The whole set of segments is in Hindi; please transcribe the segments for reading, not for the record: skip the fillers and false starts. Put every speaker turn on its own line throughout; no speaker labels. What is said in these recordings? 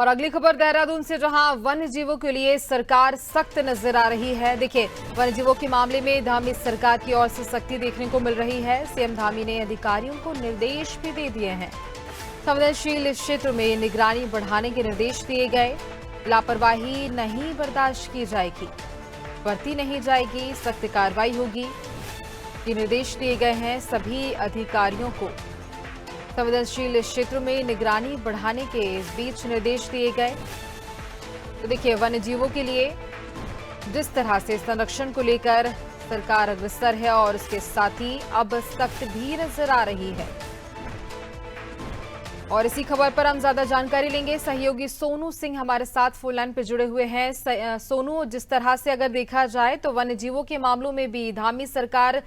और अगली खबर देहरादून से, जहां वन्य जीवों के लिए सरकार सख्त नजर आ रही है। देखिए, वन्य जीवों के मामले में धामी सरकार की ओर से सख्ती देखने को मिल रही है। सीएम धामी ने अधिकारियों को निर्देश भी दे दिए हैं। संवेदनशील क्षेत्र में निगरानी बढ़ाने के निर्देश दिए गए। लापरवाही नहीं बर्दाश्त की जाएगी, बरती नहीं जाएगी, सख्त कार्रवाई होगी। ये निर्देश दिए गए हैं सभी अधिकारियों को। संवेदनशील क्षेत्रों में निगरानी बढ़ाने के इस बीच निर्देश दिए गए। तो देखिए, वन्य जीवों के लिए जिस तरह से संरक्षण को लेकर सरकार अग्रसर है और इसके साथ ही अब सख्त भी नजर आ रही है। और इसी खबर पर हम ज्यादा जानकारी लेंगे। सहयोगी सोनू सिंह हमारे साथ फोन लाइन पर जुड़े हुए हैं। सोनू, जिस तरह से अगर देखा जाए तो वन्य जीवों के मामलों में भी धामी सरकार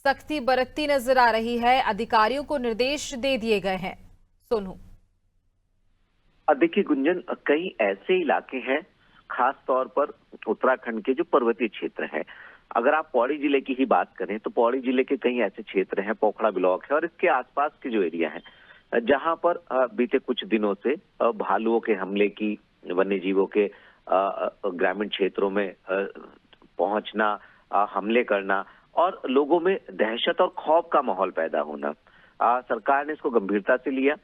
सख्ती बरतती नजर आ रही है, अधिकारियों को निर्देश दे दिए गए हैं। सोनू,
देखिए गुंजन, कई ऐसे इलाके हैं खास तौर पर उत्तराखंड के जो पर्वतीय क्षेत्र हैं। अगर आप पौड़ी जिले की ही बात करें तो पौड़ी जिले के कई ऐसे क्षेत्र हैं, पोखड़ा ब्लॉक है और इसके आसपास के जो एरिया है, जहां पर बीते कुछ दिनों से भालुओं के हमले की, वन्य जीवों के ग्रामीण क्षेत्रों में पहुंचना, हमले करना और लोगों में दहशत और खौफ का माहौल पैदा होना, सरकार ने इसको गंभीरता से लिया।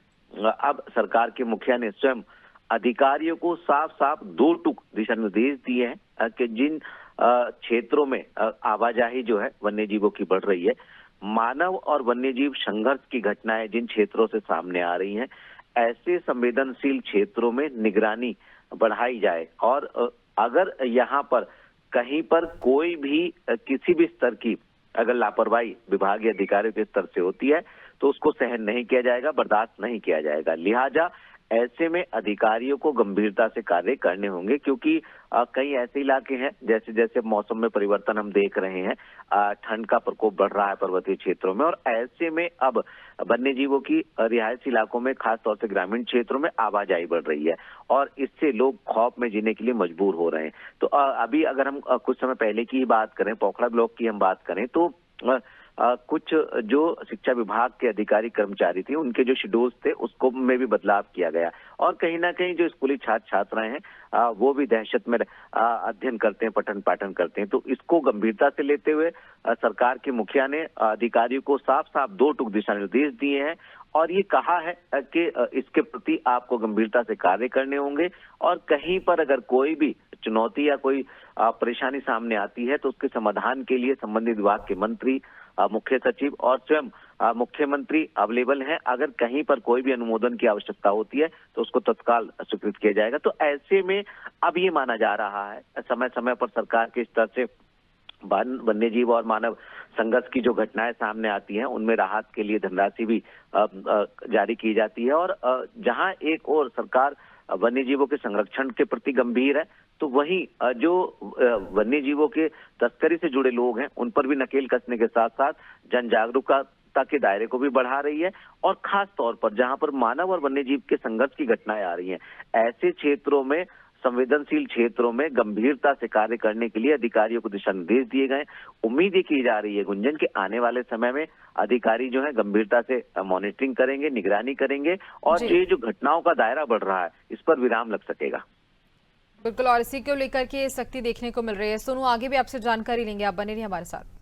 अब सरकार के मुखिया ने स्वयं अधिकारियों को साफ साफ दो टूक दिशा निर्देश दिए हैं कि जिन क्षेत्रों में आवाजाही जो है वन्य जीवों की बढ़ रही है, मानव और वन्यजीव संघर्ष की घटनाएं जिन क्षेत्रों से सामने आ रही हैं, ऐसे संवेदनशील क्षेत्रों में निगरानी बढ़ाई जाए और अगर यहाँ पर कहीं पर कोई भी किसी भी स्तर की अगर लापरवाही विभागीय अधिकारियों के स्तर से होती है तो उसको सहन नहीं किया जाएगा, बर्दाश्त नहीं किया जाएगा। लिहाजा ऐसे में अधिकारियों को गंभीरता से कार्य करने होंगे, क्योंकि कई ऐसे इलाके हैं जैसे जैसे मौसम में परिवर्तन हम देख रहे हैं, ठंड का प्रकोप बढ़ रहा है पर्वतीय क्षेत्रों में और ऐसे में अब वन्य जीवों की रिहायशी इलाकों में खास तौर से ग्रामीण क्षेत्रों में आवाजाही बढ़ रही है और इससे लोग खौफ में जीने के लिए मजबूर हो रहे हैं। तो अभी अगर हम कुछ समय पहले की ही बात करें, पोखड़ा ब्लॉक की हम बात करें तो कुछ जो शिक्षा विभाग के अधिकारी कर्मचारी थे, उनके जो शेड्यूल्स थे उसको में भी बदलाव किया गया और कहीं ना कहीं जो स्कूली छात्र छात्राएं हैं वो भी दहशत में अध्ययन करते हैं, पठन पाठन करते हैं। तो इसको गंभीरता से लेते हुए सरकार के मुखिया ने अधिकारियों को साफ साफ दो टूक दिशा निर्देश दिए हैं और ये कहा है कि इसके प्रति आपको गंभीरता से कार्य करने होंगे और कहीं पर अगर कोई भी चुनौती या कोई परेशानी सामने आती है तो उसके समाधान के लिए संबंधित विभाग के मंत्री, मुख्य सचिव और स्वयं मुख्यमंत्री अवेलेबल हैं। अगर कहीं पर कोई भी अनुमोदन की आवश्यकता होती है तो उसको तत्काल स्वीकृत किया जाएगा। तो ऐसे में अब ये माना जा रहा है समय समय पर सरकार के स्तर से वन्य जीव और मानव संघर्ष की जो घटनाएं सामने आती हैं उनमें राहत के लिए धनराशि भी जारी की जाती है और जहां एक और सरकार वन्य जीवों के संरक्षण के प्रति गंभीर है तो वहीं जो वन्य जीवों के तस्करी से जुड़े लोग हैं उन पर भी नकेल कसने के साथ साथ जन जागरूकता के दायरे को भी बढ़ा रही है और खास तौर पर जहां पर मानव और वन्य जीव के संघर्ष की घटनाएं आ रही हैं, ऐसे क्षेत्रों में, संवेदनशील क्षेत्रों में गंभीरता से कार्य करने के लिए अधिकारियों को दिशा निर्देश दिए गए। उम्मीद ये की जा रही है गुंजन के आने वाले समय में अधिकारी जो है गंभीरता से मॉनिटरिंग करेंगे, निगरानी करेंगे और ये जो घटनाओं का दायरा बढ़ रहा है इस पर विराम लग सकेगा।
बिल्कुल, और इसी को लेकर के सख्ती देखने को मिल रही है। सोनू, आगे भी आपसे जानकारी लेंगे, आप बने रहिए हमारे साथ।